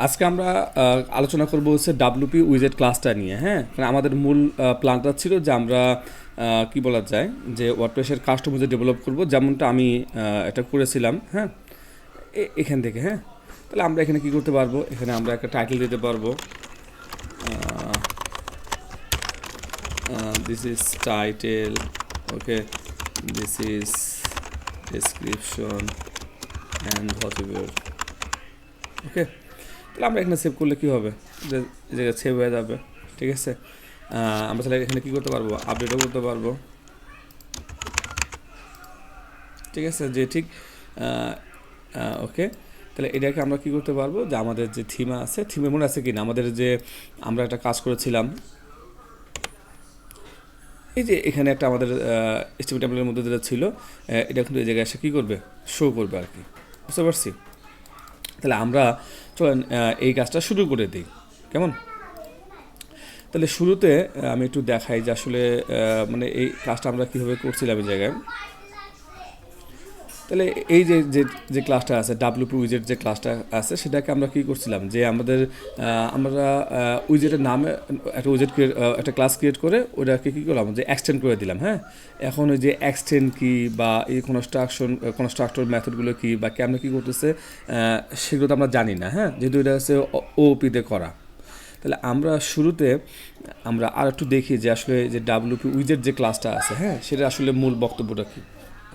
আজকে আমরা আলোচনা করব হচ্ছে ডাব্লিউপি উইজেট ক্লাসটা নিয়ে। হ্যাঁ, কারণ আমাদের মূল প্ল্যানটা ছিল যে আমরা কি বলা যায় যে ওয়ার্ডপ্রেসের কাস্টম উইজেট ডেভেলপ করব, যেমনটা আমি এটা করেছিলাম। হ্যাঁ, এখান থেকে। হ্যাঁ, তাহলে আমরা এখানে কি করতে পারবো, এখানে আমরা একটা টাইটেল দিতে পারবো, this is title, okay, this is description and whatever. Okay, তাহলে আমরা এখানে সেভ করলে কী হবে, যে এই জায়গায় সেভ হয়ে যাবে। ঠিক আছে, আমরা তাহলে এখানে কী করতে পারবো, আপডেটও করতে পারবো। ঠিক আছে, যে ঠিক ওকে, তাহলে এটাকে আমরা কী করতে পারবো, যে আমাদের যে থিম আছে, থিমে মনে আছে কি না, আমাদের যে আমরা একটা কাজ করেছিলাম, এই যে এখানে একটা আমাদের স্টিম টেম্পলের মধ্যে যেটা ছিল, এটা কিন্তু এই জায়গায় এসে কী করবে, শো করবে আর কি। বুঝতে পারছি? তাহলে আমরা চলেন এই কাজটা শুরু করে দিই, কেমন? তাহলে শুরুতে আমি একটু দেখাই যে আসলে মানে এই কাজটা আমরা কীভাবে করছিলাম এই জায়গায়। তাহলে এই যে যে যে ক্লাসটা আছে, ডাব্লিউপি উইজেট যে ক্লাসটা আছে, সেটাকে আমরা কী করছিলাম, যে আমরা উইজেটের নামে একটা উইজেট একটা ক্লাস ক্রিয়েট করে ওটাকে কী করলাম, যে এক্সটেন্ড করে দিলাম। হ্যাঁ, এখন ওই যে এক্সটেন্ড কী বা এই কনস্ট্রাক্টর মেথডগুলো কী বা কেমন কী করতেছে, সেগুলো তো আমরা জানি না। হ্যাঁ, যেহেতু এটা হচ্ছে ওপিতে করা। তাহলে আমরা শুরুতে আমরা আর একটু দেখি যে আসলে যে ডাব্লিউপি উইজেট যে ক্লাসটা আছে, হ্যাঁ, সেটা আসলে মূল বক্তব্যটা কী।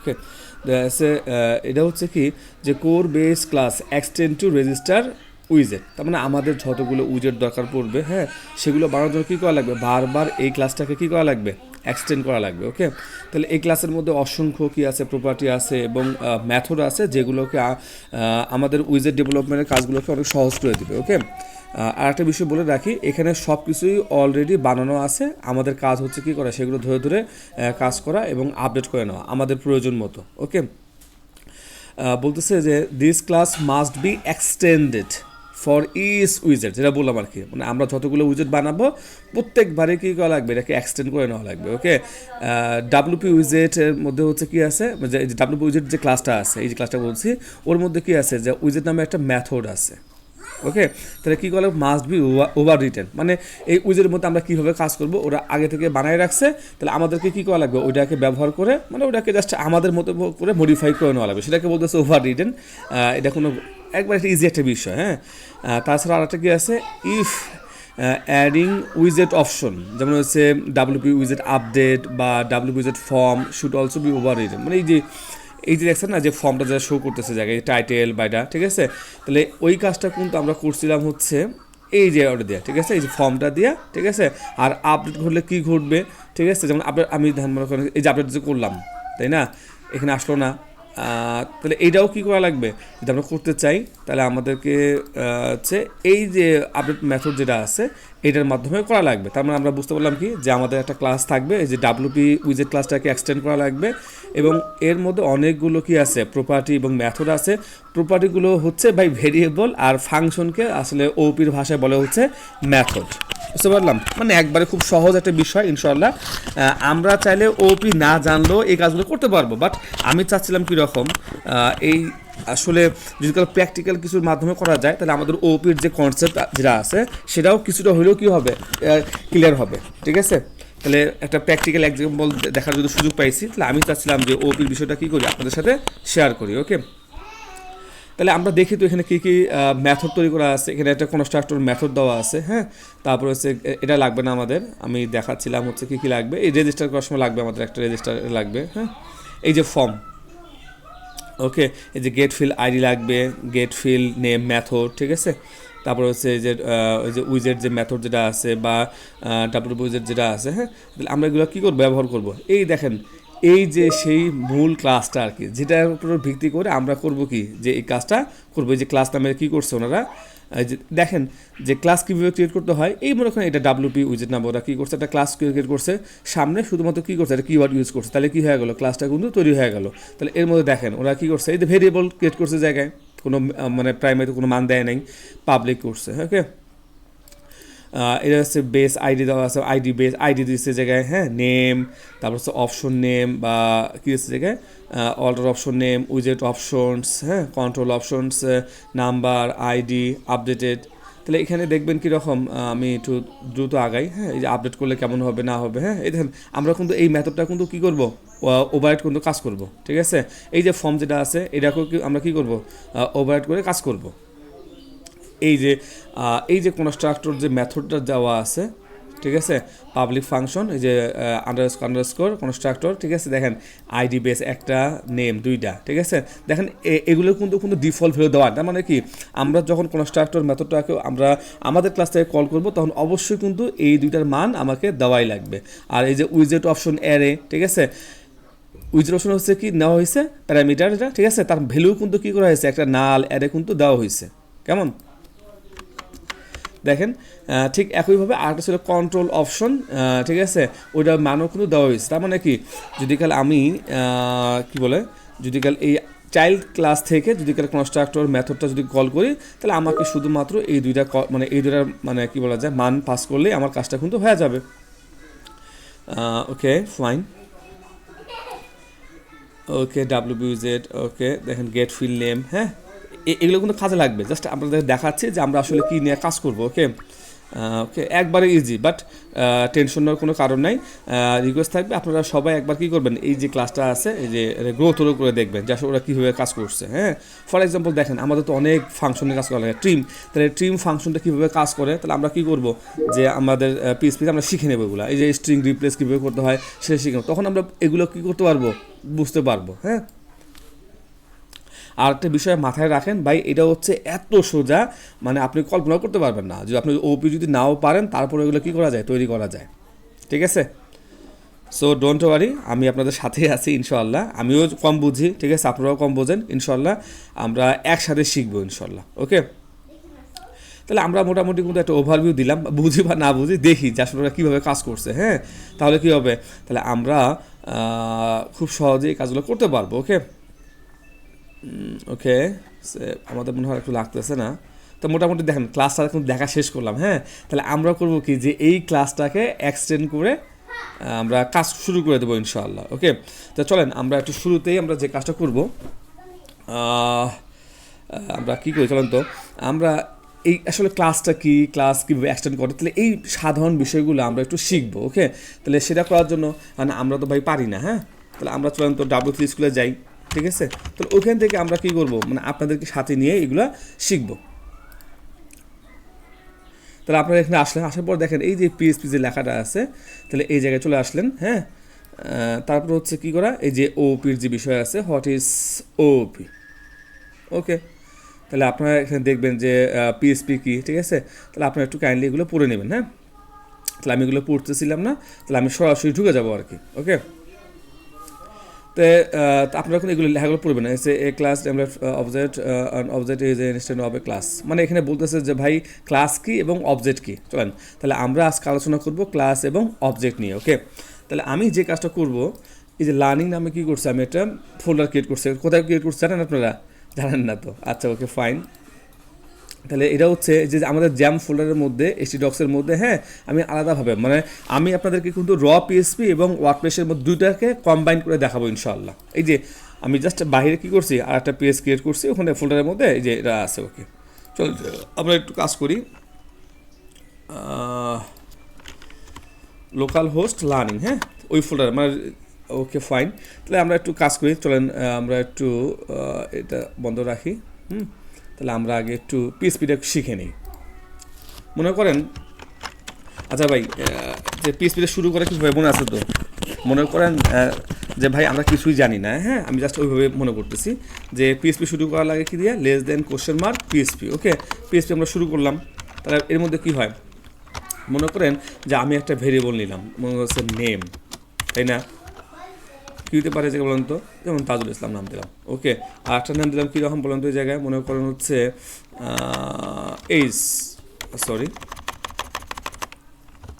ওকে, এটা হচ্ছে কি, যে core base class extend to register উইজেট। তার মানে আমাদের যতগুলো উইজেট দরকার পড়বে, হ্যাঁ, সেগুলো বানানোর জন্য কী করা লাগবে, বারবার এই ক্লাসটাকে কী করা লাগবে, এক্সটেন্ড করা লাগবে। ওকে, তাহলে এই ক্লাসের মধ্যে অসংখ্য কী আছে, প্রপার্টি আছে এবং মেথড আছে, যেগুলোকে আমাদের উইজেট ডেভেলপমেন্টের কাজগুলোকে অনেক সহজ করে দেবে। ওকে, আর একটা বিষয় বলে রাখি, এখানে সব কিছুই অলরেডি বানানো আছে, আমাদের কাজ হচ্ছে কী করা, সেগুলো ধরে ধরে কাজ করা এবং আপডেট করে নেওয়া আমাদের প্রয়োজন মতো। ওকে, বলতেছে যে this class must be extended for each উইজেট, যেটা বললাম আর কি, মানে আমরা যতগুলো উইজেট বানাবো প্রত্যেকবারে কী করা লাগবে, এটাকে এক্সটেন্ড করে নেওয়া লাগবে। ওকে, ডাব্লিউপি উইজেটের মধ্যে হচ্ছে কী আছে, যে ডাব্লিউপি উইজেট যে ক্লাসটা আছে, এই যে ক্লাসটা বলছি, ওর মধ্যে কী আছে, যে উইজেট নামে একটা মেথড আছে। ওকে, তাহলে কী করলে মাস্ট বি ওভার রিটেন, মানে এই উইজের মধ্যে আমরা কীভাবে কাজ করব ওরা আগে থেকে বানায় রাখছে, তাহলে আমাদেরকে কী করা লাগবে, ওইটাকে ব্যবহার করে, মানে ওটাকে জাস্ট আমাদের মতো করে মডিফাই করে নেওয়া লাগবে, সেটাকে বলতেছে ওভার রিটেন। এটা কোনো একবার একটা ইজি একটা বিষয়। হ্যাঁ, তাছাড়া আর একটা কী আছে, ইফ অ্যাডিং উইজেট অপশন, যেমন হচ্ছে ডাব্লিউপি উইজেট আপডেট বা ডাব্লিউপি উইজেট form should also be overwritten, মানে এই যে দেখছেন না, যে ফর্মটা যা শো করতেছে জায়গায় টাইটেল বা এটা, ঠিক আছে, তাহলে ওই কাজটা কিন্তু আমরা করছিলাম হচ্ছে এই যে অর্ডার দেওয়া, ঠিক আছে, এই যে ফর্মটা দেওয়া, ঠিক আছে। আর আপডেট ঘটলে কী ঘটবে, ঠিক আছে, যেমন আপডেট আমি ধ্যান মনে করেন এই যে আপডেট যে করলাম, তাই না, এখানে আসলো না, তাহলে এইটাও কী করা লাগবে, যদি আমরা করতে চাই তাহলে আমাদেরকে হচ্ছে এই যে আপডেট মেথড যেটা আছে এটার মাধ্যমে করা লাগবে। তার মানে আমরা বুঝতে পারলাম কি, যে আমাদের একটা ক্লাস থাকবে, এই যে ডাব্লিউপি উইজেট ক্লাসটাকে এক্সটেন্ড করা লাগবে, এবং এর মধ্যে অনেকগুলো কি আছে, প্রপার্টি এবং মেথড আছে। প্রপার্টিগুলো হচ্ছে বাই ভেরিয়েবল, আর ফাংশনকে আসলে ওপির ভাষায় বলে হচ্ছে মেথড। বুঝতে পারলাম, মানে একবারে খুব সহজ একটা বিষয়। ইনশাল্লাহ আমরা চাইলে ওপি না জানলেও এই কাজগুলো করতে পারবো, বাট আমি চাচ্ছিলাম কীরকম এই আসলে যদি কারো প্র্যাকটিক্যাল কিছুর মাধ্যমে করা যায়, তাহলে আমাদের ওপির যে কনসেপ্ট যেটা আছে সেটাও কিছুটা হলেও কী হবে, ক্লিয়ার হবে। ঠিক আছে, তাহলে একটা প্র্যাকটিক্যাল এক্সাম্পল দেখার যদি সুযোগ পাইছি, তাহলে আমি চাচ্ছিলাম যে ওপির বিষয়টা কী করি, আপনাদের সাথে শেয়ার করি। ওকে, তাহলে আমরা দেখি তো এখানে কী কী মেথড তৈরি করা আছে। এখানে একটা কনস্ট্রাক্টর মেথড দেওয়া আছে। হ্যাঁ, তারপর হচ্ছে এটা লাগবে না আমাদের, আমি দেখাচ্ছিলাম হচ্ছে কী কী লাগবে। এই রেজিস্টার করার সময় লাগবে আমাদের একটা রেজিস্টার লাগবে। হ্যাঁ, এই যে ফর্ম, ওকে, এই যে গেট ফিল আইডি লাগবে, গেট ফিল নেম মেথড, ঠিক আছে। তারপর হচ্ছে যে ওই যে উইজেট যে মেথড যেটা আছে বা ডাব্লিউ উইজেট যেটা আছে। হ্যাঁ, তাহলে আমরা এগুলো কী করবো, ব্যবহার করব। এই দেখেন, এই যে সেই মূল ক্লাসটা আর কি, যেটার উপর ভিত্তি করে আমরা করব কি, যে এই কাজটা করবো। এই যে ক্লাস নামে কী করছে ওনারা, যে দেখেন যে ক্লাস কীভাবে ক্রিয়েট করতে হয়, এই মনে করেন এটা ডাব্লিউপি উইজেট নামে ওরা কী করছে, একটা ক্লাস ক্রিয়েট করছে, সামনে শুধুমাত্র কী করছে, একটা কিওয়ার্ড ইউজ করছে, তাহলে কী হয়ে গেলো, ক্লাসটা কিন্তু তৈরি হয়ে গেলো। তাহলে এর মধ্যে দেখেন ওরা কী করছে, এই যে ভেরিয়েবল ক্রিয়েট করছে জায়গায়, কোনো মানে প্রাইমারিতে কোনো মান দেয় নাই, পাবলিক করছে। ওকে, এটা হচ্ছে বেস আইডি দেওয়া আছে, আইডি বেস আইডি দিচ্ছে জায়গায়, হ্যাঁ, নেম, তারপর হচ্ছে অপশন নেম বা কী দিচ্ছে জায়গায় অল্টার অপশন নেম, উইজেট অপশনস, হ্যাঁ, control options, number, ID, updated. তাহলে এখানে দেখবেন কীরকম, আমি একটু দ্রুত আগাই, হ্যাঁ, এই যে আপডেট করলে কেমন হবে না হবে, হ্যাঁ, এই দেখেন আমরা কিন্তু এই মেথডটা কিন্তু কী করবো, ওভাররাইড কিন্তু কাজ করব, ঠিক আছে। এই যে ফর্ম যেটা আছে এটাকেও আমরা কী করবো, ওভাররাইড করে কাজ করব। এই যে কনস্ট্রাক্টর যে মেথডটা দেওয়া আছে, ঠিক আছে, পাবলিক ফাংশন, এই যে আন্ডারস্কোর কনস্ট্রাক্টর, ঠিক আছে, দেখেন আইডি বেস একটা, নেম দুইটা, ঠিক আছে, দেখেন এগুলো কিন্তু ডিফল্ট ভ্যালু দেওয়া। তার মানে কি, আমরা যখন কনস্ট্রাক্টর মেথডটাকে আমরা আমাদের ক্লাস থেকে কল করব তখন অবশ্যই কিন্তু এই দুইটার মান আমাকে দেওয়াই লাগবে। আর এই যে উইজেট অপশন অ্যারে, ঠিক আছে, উইজেট অপশন হচ্ছে কি নেওয়া হয়েছে প্যারামিটার, এটা ঠিক আছে, তার ভ্যালু কিন্তু কী করা হয়েছে, একটা নাল অ্যারে কিন্তু দেওয়া হয়েছে, কেমন দেখেন। ঠিক একইভাবে আরেকটা ছিল কন্ট্রোল অপশন, ঠিক আছে, ওইটার মানও কিন্তু দেওয়া হয়েছে। তার মানে কি, যদি কাল আমি কি বলে, যদি কাল এই চাইল্ড ক্লাস থেকে যদি কাল কনস্ট্রাক্টর মেথডটা যদি কল করি, তাহলে আমাকে শুধুমাত্র এই দুইটা মানে কি বলা যায় মান পাস করলেই আমার কাজটা কিন্তু হয়ে যাবে। ওকে ফাইন, ওকে WBZ, ওকে দেখেন গেট ফিল্ড নেম, হ্যাঁ, এগুলো কিন্তু কাজে লাগবে। জাস্ট আপনাদের দেখাচ্ছি যে আমরা আসলে কী নিয়ে কাজ করবো। ওকে ওকে একবারে ইজি, বাট টেনশন নেওয়ার কোনো কারণ নাই। রিকোয়েস্ট থাকবে আপনারা সবাই একবার কী করবেন, এই যে ক্লাসটা আছে এই যে গ্রো থ্রো করে দেখবেন যে আসলে ওরা কীভাবে কাজ করছে। হ্যাঁ, ফর এক্সাম্পল দেখেন আমাদের তো অনেক ফাংশনে কাজ করা লাগে, ট্রিম, তাহলে ট্রিম ফাংশনটা কীভাবে কাজ করে, তাহলে আমরা কী করবো যে আমাদের পিএইচপিতে আমরা শিখে নেবো এগুলো, এই যে স্ট্রিং রিপ্লেস কীভাবে করতে হয় সেটা শিখে নেবো, তখন আমরা এগুলো কী করতে পারবো, বুঝতে পারবো। হ্যাঁ, আর একটা বিষয় মাথায় রাখেন ভাই, এটা হচ্ছে এত সোজা, মানে আপনি কল্পনা করতে পারবেন না, যে আপনি ওপি যদি নাও পারেন তারপরে এগুলো কী করা যায়, তৈরি করা যায়, ঠিক আছে। সো ডোন্ট ওয়ারি, আমি আপনাদের সাথেই আছি ইনশাল্লাহ। আমিও কম বুঝি, ঠিক আছে, আপনারাও কম বোঝেন, ইনশাল্লাহ আমরা একসাথে শিখবো ইনশাল্লাহ। ওকে, তাহলে আমরা মোটামুটি কিন্তু একটা ওভারভিউ দিলাম, বুঝি বা না বুঝি দেখি যে আসলে ওরা কীভাবে কাজ করছে। হ্যাঁ, তাহলে কী হবে, তাহলে আমরা খুব সহজেই কাজগুলো করতে পারবো। ওকে ওকে, আমাদের মনে হয় একটু লাগতেছে না, তো মোটামুটি দেখেন ক্লাসটা এখন দেখা শেষ করলাম। হ্যাঁ, তাহলে আমরা করব কি, যে এই ক্লাসটাকে এক্সটেন্ড করে আমরা কাজ শুরু করে দেবো ইনশাআল্লাহ। ওকে, তো চলেন আমরা একটু শুরুতেই আমরা যে কাজটা করব, আমরা কী করি চলেন তো, আমরা এই আসলে ক্লাসটা কি, ক্লাস কীভাবে এক্সটেন্ড করে, তাহলে এই সাধারণ বিষয়গুলো আমরা একটু শিখবো। ওকে, তাহলে সেটা করার জন্য মানে আমরা তো ভাই পারি না। হ্যাঁ, তাহলে আমরা চলেন তো W3 স্কুলে যাই, ঠিক আছে, তাহলে ওখান থেকে আমরা কী করবো, মানে আপনাদেরকে সাথে নিয়ে এগুলো শিখবো। তাহলে আপনারা এখানে আসলেন, আসার পর দেখেন এই যে PHP যে লেখাটা আছে, তাহলে এই জায়গায় চলে আসলেন। হ্যাঁ, তারপর হচ্ছে কী করা, এই যে ওপির যে বিষয় আছে, হোয়াট ইজ ওপি। ওকে, তাহলে আপনারা এখানে দেখবেন যে PHP কি, ঠিক আছে, তাহলে আপনারা একটু কাইন্ডলি এগুলো পড়ে নেবেন। হ্যাঁ, তাহলে আমি এগুলো পড়তেছিলাম না, তাহলে আমি সরাসরি ঢুকে যাবো আর কি। ওকে, তো আপনারা এখন এগুলো লেখাগুলো পড়বেন না, a class object is instant of a class, মানে এখানে বলতেছে যে ভাই ক্লাস কি এবং অবজেক্ট কি। চলেন তাহলে আমরা আজকে আলোচনা করব ক্লাস এবং অবজেক্ট নিয়ে। ওকে, তাহলে আমি যে কাজটা করব, এই যে লার্নিং নামে কী করছি, আমি একটা ফোল্ডার ক্রিয়েট করছি। কোথায় ক্রিয়েট করছি জানেন আপনারা, জানেন না তো, আচ্ছা ওকে ফাইন। তাহলে এটা হচ্ছে যে আমাদের জ্যাম ফোল্ডারের মধ্যে htdocs-এর মধ্যে, হ্যাঁ, আমি আলাদাভাবে মানে আমি আপনাদেরকে কিন্তু PHP এবং ওয়ার্ডপ্রেসের মধ্যে দুইটাকে কম্বাইন করে দেখাবো ইনশাআল্লাহ। এই যে আমি জাস্ট বাইরে কী করছি, আর একটা পেজ ক্রিয়েট করছি ওখানে ফোল্ডারের মধ্যে, এই যে এটা আছে। ওকে, চলো আমরা একটু কাজ করি, লোকাল হোস্ট লার্নিং, হ্যাঁ, ওই ফোল্ডার মানে। ওকে ফাইন, তাহলে আমরা একটু কাজ করি, চলেন আমরা একটু এটা বন্ধ রাখি। তাহলে আমরা আগে একটু PHPটা শিখে নিই। মনে করেন, আচ্ছা ভাই, যে PHPটা শুরু করে কীভাবে মনে আছে তো, মনে করেন যে ভাই আমরা কিছুই জানি না। হ্যাঁ, আমি জাস্ট ওইভাবে মনে করতেছি যে PHP শুরু করার লাগে কি দিয়ে, <? PHP। ওকে, PHP আমরা শুরু করলাম, তাহলে এর মধ্যে কী হয়, মনে করেন যে আমি একটা ভেরিয়েবল নিলাম, মনে হচ্ছে নেম, তাই না, কী হতে পারে যে বলেন তো, যেমন তাজুল ইসলাম নাম দিলাম। ওকে, আর একটা নাম দিলাম কীরকম বলেন তো, এই জায়গায় মনে করেন হচ্ছে এইজ, সরি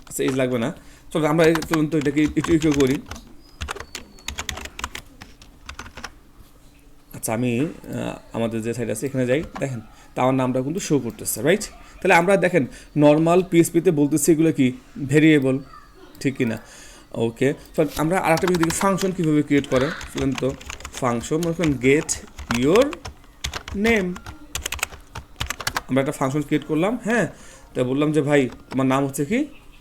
আচ্ছা এইজ লাগবে না, চলো আমরা চলুন তো এটাকে একটু করি। আচ্ছা আমি আমাদের যে সাইড আছে এখানে যাই, দেখেন তা আমার নামটা কিন্তু শো করতেছে, রাইট? তাহলে আমরা দেখেন নর্মাল পিএসপিতে বলতেছি এগুলো কি ভেরিয়েবল, ঠিক কি না? ওকে, তো আমরা আর একটা বিষয় দেখি ফাংশন কীভাবে ক্রিয়েট করে। বলেন তো ফাংশন মনে করেন গেট ইয়োর নেম, আমরা একটা ফাংশন ক্রিয়েট করলাম, হ্যাঁ। তো বললাম যে ভাই তোমার নাম হচ্ছে কি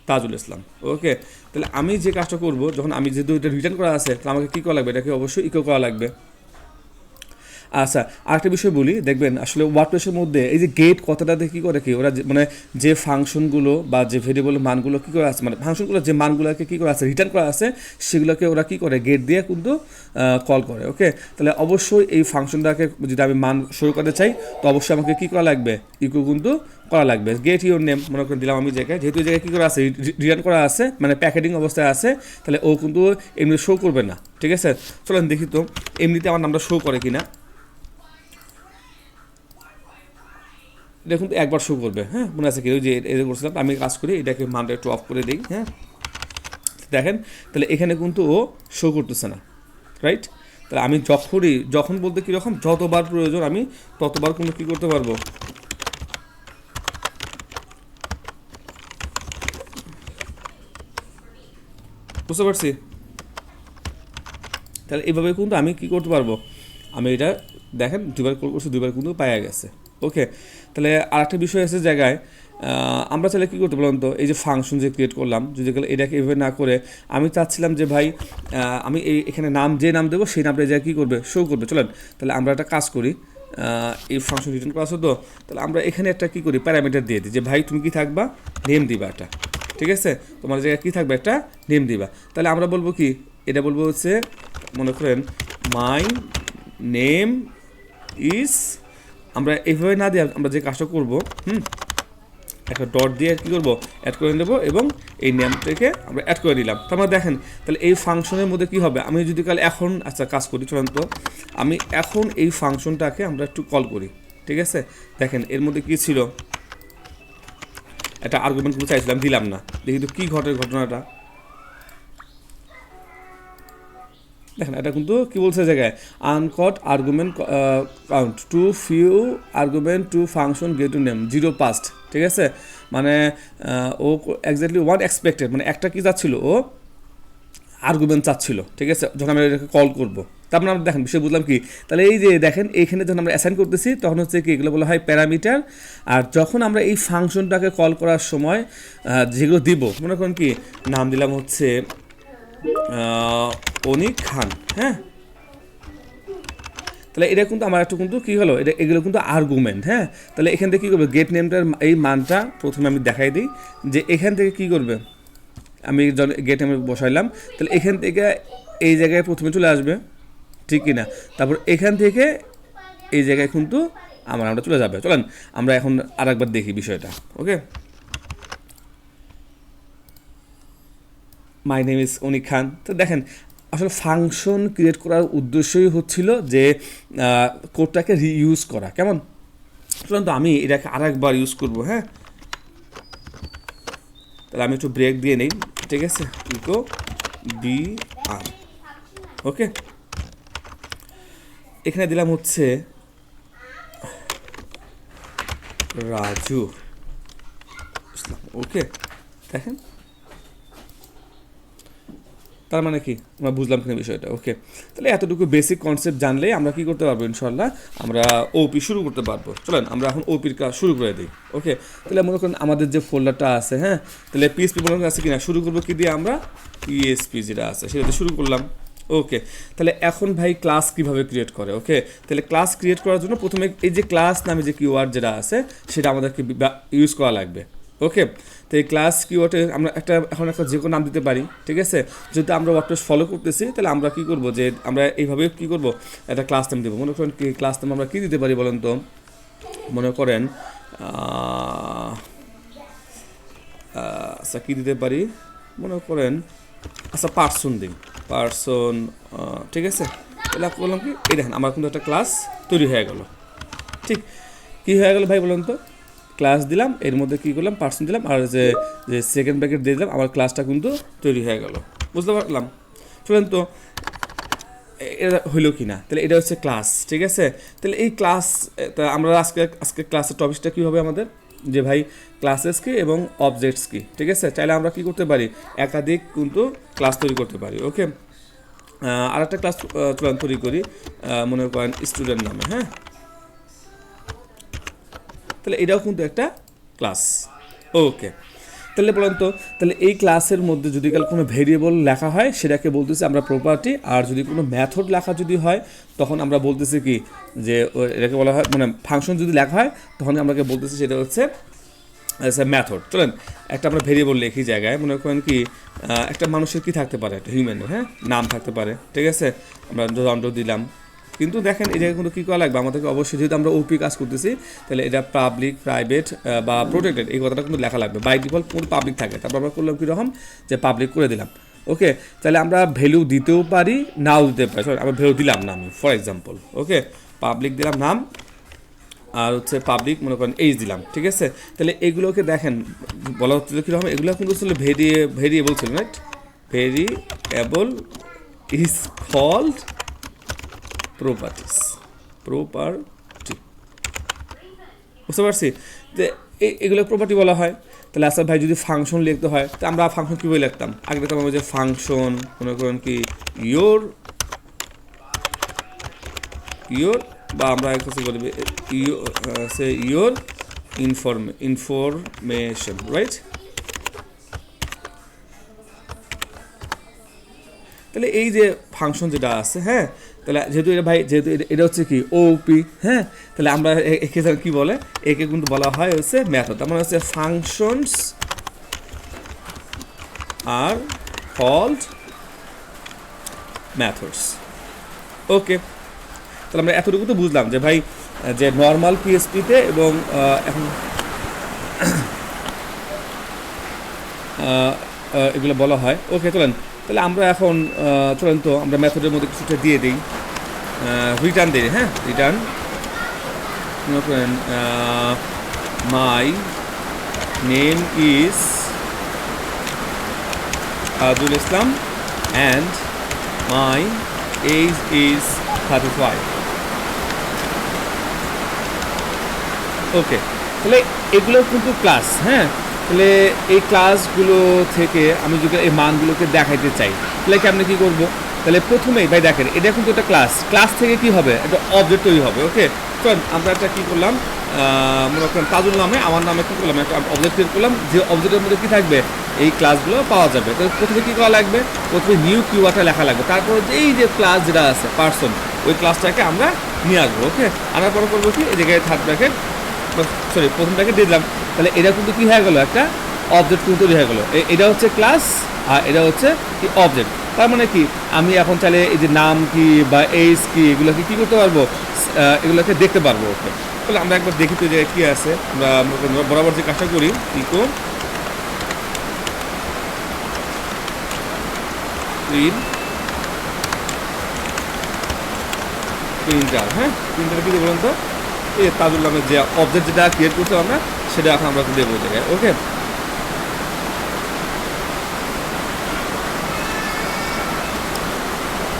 তাজুল ইসলাম, ওকে। তাহলে আমি যে কাজটা করব, যখন আমি যেহেতু এটা রিটার্ন করা আছে, তাহলে আমাকে কী করা লাগবে, এটাকে অবশ্যই ইকো করা লাগবে। আচ্ছা, আরেকটা বিষয় বলি, দেখবেন আসলে ওয়ার্ডপ্রেসের মধ্যে এই যে গেট কথাটাতে কী করে কি ওরা মানে যে ফাংশনগুলো বা যে ভেরিয়েবলের মানগুলো কী করে আছে, মানে ফাংশনগুলো যে মানগুলোকে কী করে আছে রিটার্ন করা আছে, সেগুলোকে ওরা কী করে গেট দিয়ে কিন্তু কল করে, ওকে। তাহলে অবশ্যই এই ফাংশনটাকে যদি আমি মান শুরু করতে চাই, তো অবশ্যই আমাকে কী করা লাগবে, ইকো কিন্তু করা লাগবে। গেট ইউর নেম মনে করে দিলাম আমি জায়গায়, যেহেতু এই জায়গায় কী করা আছে রিটার্ন করা আছে, মানে প্যাকেটিং অবস্থায় আছে, তাহলে ও কিন্তু এমনি শো করবে না, ঠিক আছে। চলেন দেখি তো এমনিতে আমার নামটা শো করে কিনা। দেখুন একবার শো করবে, হ্যাঁ, মনে আছে কি ওই যে এটা করছিলাম, আমি কাজ করি এটাকে মানটা একটু অফ করে দিই, হ্যাঁ। দেখেন তাহলে এখানে কিন্তু ও শো করতেছে না, রাইট? তাহলে আমি যখন বলতে কীরকম, যতবার প্রয়োজন আমি ততবার কিন্তু কী করতে পারবো, বুঝতে পারছি? তাহলে এইভাবে কিন্তু আমি কী করতে পারবো, আমি এটা দেখেন দুবার কল করছি, দুবার কিন্তু পাওয়া গেছে, ওকে। তাহলে আর একটা বিষয় আছে জায়গায়, আমরা চাইলে কী করতে বললাম তো, এই যে ফাংশন যে ক্রিয়েট করলাম, যদি এটাকে এভাবে না করে আমি চাচ্ছিলাম যে ভাই আমি এখানে যে নাম দেবো সেই নামটা যা কী করবে, শো করবে। চলেন তাহলে আমরা একটা কাজ করি, এই ফাংশন রিটার্ন করা আছে তো, তাহলে আমরা এখানে একটা কী করি প্যারামিটার দিয়ে দিই যে ভাই তুমি কি থাকবা, নেম দিবা একটা, ঠিক আছে। তোমার জায়গায় কী থাকবে, একটা নেম দিবা। তাহলে আমরা বলবো কি, এটা বলবো হচ্ছে মনে করেন মাই নেম ইজ, আমরা এইভাবে না দিয়ে আমরা যে কাজটা করবো, একটা ডট দিয়ে কী করবো, অ্যাড করে নেবো এবং এই নেমটাকে আমরা অ্যাড করে দিলাম। তার মানে দেখেন তাহলে এই ফাংশনের মধ্যে কী হবে, আমি যদি কাল এখন আচ্ছা কাজ করি, চলেন তো আমি এখন এই ফাংশনটাকে আমরা একটু কল করি, ঠিক আছে। দেখেন এর মধ্যে কী ছিল, একটা আর্গুমেন্ট কিন্তু চাইছিলাম, দিলাম না, দেখি তো কী ঘটনাটা। দেখেন এটা কিন্তু কী বলছে জায়গায়, uncaught argument count too few argument to function get to name 0 passed, ঠিক আছে। মানে ও এক্স্যাক্টলি 1 এক্সপেক্টেড, মানে একটা কি চাচ্ছিল, ও আর্গুমেন্ট চাচ্ছিল, ঠিক আছে, যখন আমরা এটাকে কল করবো। তারপরে আমরা দেখেন বিষয় বুঝলাম কি, তাহলে এই যে দেখেন এইখানে যখন আমরা অ্যাসাইন করতেছি তখন হচ্ছে কি এগুলো বলা হয় প্যারামিটার। আর যখন আমরা এই ফাংশনটাকে কল করার সময় যেগুলো দিব, মনে করেন কি নাম দিলাম হচ্ছে অনিক খান, হ্যাঁ। তাহলে এটা কিন্তু আমার একটু কিন্তু কী হলো, এগুলো কিন্তু আর্গুমেন্ট, হ্যাঁ। তাহলে এখান থেকে কী করবে, গেট নেমটার এই মানটা প্রথমে আমি দেখাই দিই যে এখান থেকে কী করবে, আমি গেট নেমে বসাইলাম, তাহলে এখান থেকে এই জায়গায় প্রথমে চলে আসবে, ঠিক কি না। তারপর এখান থেকে এই জায়গায় কিন্তু আমার নামটা চলে যাবে। চলেন আমরা এখন আর একবার দেখি বিষয়টা, ওকে। মাই নেম ইজ অনিক খান। তো দেখেন আসলে ফাংশন ক্রিয়েট করার উদ্দেশ্যই হচ্ছিল যে কোডটাকে রিইউজ করা, কেমন। চলুন তো আমি এটাকে আর একবার ইউজ করবো, হ্যাঁ। তাহলে আমি একটু ব্রেক দিয়ে নেই, ঠিক আছে, ইকো বি আর, ওকে। এখানে দিলাম হচ্ছে রাজু ইসলাম, ওকে। দেখেন তার মানে কি আমরা বুঝলাম কিনা বিষয়টা, ওকে। তাহলে এতটুকু বেসিক কনসেপ্ট জানলেই আমরা কি করতে পারবো, ইনশাল্লাহ আমরা ওপি শুরু করতে পারবো। চলেন আমরা এখন ওপির কাজ শুরু করে দিই, ওকে। তাহলে মনে করেন আমাদের যে ফোল্ডারটা আছে, হ্যাঁ, তাহলে পিএসপি মনে করেন আছে কিনা, শুরু করবো কি দিয়ে, আমরা পিএসপি যেটা আছে সেটাতে শুরু করলাম, ওকে। তাহলে এখন ভাই ক্লাস কিভাবে ক্রিয়েট করে, ওকে। তাহলে ক্লাস ক্রিয়েট করার জন্য প্রথমে এই যে ক্লাস নামে যে কিওয়ার্ড যেটা আছে সেটা আমাদেরকে ইউজ করা লাগবে, ওকে। তো এই ক্লাস কিওয়ার্ডে আমরা এখন একটা যে কোনো নাম দিতে পারি, ঠিক আছে। যদি আমরা ওয়ার্ডপ্রেস ফলো করতেছি তাহলে আমরা কী করবো, যে আমরা এইভাবে কী করবো, একটা ক্লাস নাম দেবো। মনে করেন কি ক্লাস নাম আমরা কী দিতে পারি বলেন তো, মনে করেন আচ্ছা কী দিতে পারি, মনে করেন আচ্ছা পার্সন দিই, পার্সন, ঠিক আছে। তাহলে বললাম কি এই দেখেন আমার কিন্তু একটা ক্লাস তৈরি হয়ে গেল, ঠিক। কী হয়ে গেল ভাই বলুন তো, ক্লাস দিলাম, এর মধ্যে কী করলাম, পার্সন দিলাম, আর যে সেকেন্ড ব্র্যাকেট দিয়ে দিলাম, আমার ক্লাসটা কিন্তু তৈরি হয়ে গেল, বুঝতে পারলাম। চলেন তো এটা হইলো কি না, তাহলে এটা হচ্ছে ক্লাস, ঠিক আছে। তাহলে এই ক্লাস, আমরা আজকে ক্লাসের টপিকটা কী হবে আমাদের, যে ভাই ক্লাসেস কি এবং অবজেক্টস কি, ঠিক আছে। চাইলে আমরা কি করতে পারি, একাধিক কিন্তু ক্লাস তৈরি করতে পারি, ওকে। আর একটা ক্লাস তৈরি করি, মনে করেন স্টুডেন্ট নামে, হ্যাঁ। তাহলে এটাও কিন্তু একটা ক্লাস, ওকে। তাহলে বলেন তো, তাহলে এই ক্লাসের মধ্যে যদি কোনো ভেরিয়েবল লেখা হয় সেটাকে বলতেছি আমরা প্রপার্টি, আর যদি কোনো মেথড লেখা যদি হয় তখন আমরা বলতেছি কি, যে এটাকে বলা হয়, মানে ফাংশন যদি লেখা হয় তখন আমরাকে বলতেছি সেটা হচ্ছে মেথড। চলেন একটা আমরা ভেরিয়েবল লিখি জায়গায়, মনে করেন কি একটা মানুষের কি থাকতে পারে, একটা হিউম্যানের, হ্যাঁ, নাম থাকতে পারে, ঠিক আছে। আমরা দণ্ড দিলাম, কিন্তু দেখেন এই জায়গায় কিন্তু কী করা লাগবে আমাদেরকে, অবশ্যই যেহেতু আমরা ওপি কাজ করতেছি তাহলে এটা পাবলিক, প্রাইভেট বা প্রোটেক্টেড এই কথাটা কিন্তু লেখা লাগবে। বাই ডিফল্ট কিন্তু পাবলিক থাকে, তারপর আমরা করলাম কীরকম, যে পাবলিক করে দিলাম, ওকে। তাহলে আমরা ভ্যালু দিতেও পারি, নাও দিতে পারি। সরি, আমরা ভ্যালু দিলাম না, আমি ফর এক্সাম্পল, ওকে, পাবলিক দিলাম নাম, আর হচ্ছে পাবলিক মনে করেন এইজ দিলাম, ঠিক আছে। তাহলে এগুলোকে দেখেন বলা হচ্ছে কীরকম, এগুলো কিন্তু ছিল ভেরিয়েবল ছিল, right. Variable is called property, বুঝতে পারছি। তো এগুলো প্রপার্টি বলা হয়। তাহলে আচ্ছা ভাই যদি ফাংশন লিখতে হয়, তো আমরা ফাংশন কীভাবে লিখতাম, আগে লিখতাম আমরা যে ফাংশন, মনে করেন কি ইয়োর, বা আমরা কিছু বলবো ইয়োর ইনফরমেশন, রাইট। তাহলে এই যে ফাংশন যেটা আছে, হ্যাঁ, তাহলে যেহেতু এটা হচ্ছে কি ওপি, হ্যাঁ, তাহলে আমরা একে কি বলে, একে কিন্তু বলা হয় হচ্ছে মেথড। তার মানে হচ্ছে ফাংশনস আর কল্ড মেথডস, ওকে। তাহলে আমরা এতটুকু তো বুঝলাম যে ভাই, যে নর্মাল পিএসপিতে এবং এখন এগুলো বলা হয়, ওকে। চলেন তাহলে আমরা এখন চলেন তো আমরা মেথডের মধ্যে কিছুটা দিয়ে দিই, রিটার্ন দিই, হ্যাঁ, রিটার্ন মনে করেন my name is Azul Islam and my age is 35, okay. তাহলে এগুলো কিন্তু ক্লাস, হ্যাঁ। তাহলে এই ক্লাসগুলো থেকে আমি যদি এই মানগুলোকে দেখাইতে চাই তাহলে কি আপনি কী করবো, তাহলে প্রথমেই ভাই দেখেন এটা কিন্তু একটা ক্লাস থেকে কি হবে, একটা অবজেক্ট তৈরি হবে, ওকে। চল আমরা একটা কী করলাম, মনে করেন তাজুল নামে আমার নামে কী করলাম, একটা অবজেক্ট তৈরি করলাম, যে অবজেক্টের মধ্যে কী থাকবে, এই ক্লাসগুলো পাওয়া যাবে। তো প্রথমে কী করা লাগবে, প্রথমে নিউ কিওয়ার্ডটা লেখা লাগবে, তারপরে এই যে ক্লাস যেটা আছে পার্সন, ওই ক্লাসটাকে আমরা নিয়ে আসবো, ওকে। আনার পরে করবো কি, এই জায়গায় থার্ড ব্র্যাকেট, সরি প্রথম ব্র্যাকেট দিয়ে দিলাম। তাহলে এটা কিন্তু কী হয়ে গেলো, একটা অবজেক্ট কিন্তু তৈরি হয়ে গেলো। এটা হচ্ছে ক্লাস আর এটা হচ্ছে কি অবজেক্ট। তার মানে কি, আমি এখন চাইলে এই যে নাম কি বা এইজ কি এগুলোকে কী করতে পারবো, এগুলোকে দেখতে পারবো, ওকে। তাহলে আমরা একবার দেখি তো যে কী আছে, আমরা বরাবর যে কাজটা করি, ইকো প্রিন্টার, হ্যাঁ, প্রিন্টার কী বলুন তো, এই তাজুল নামের যে অবজেক্ট যেটা ক্রিয়েট করতে আমরা সেটা এখন আমরা দেবো জায়গায়, ওকে।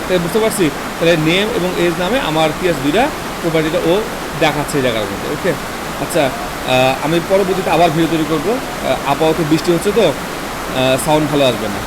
তাই বুঝতে পারছি, তাহলে নেম এবং এজ নামে আমার কি আছে, দুইটা প্রপার্টিটা ও দেখাচ্ছে এই জায়গার মধ্যে, ওকে। আচ্ছা, আমি পরবর্তীতে আবার ভিডিও তৈরি করবো, আপাতত বৃষ্টি হচ্ছে তো সাউন্ড ভালো আসবে না।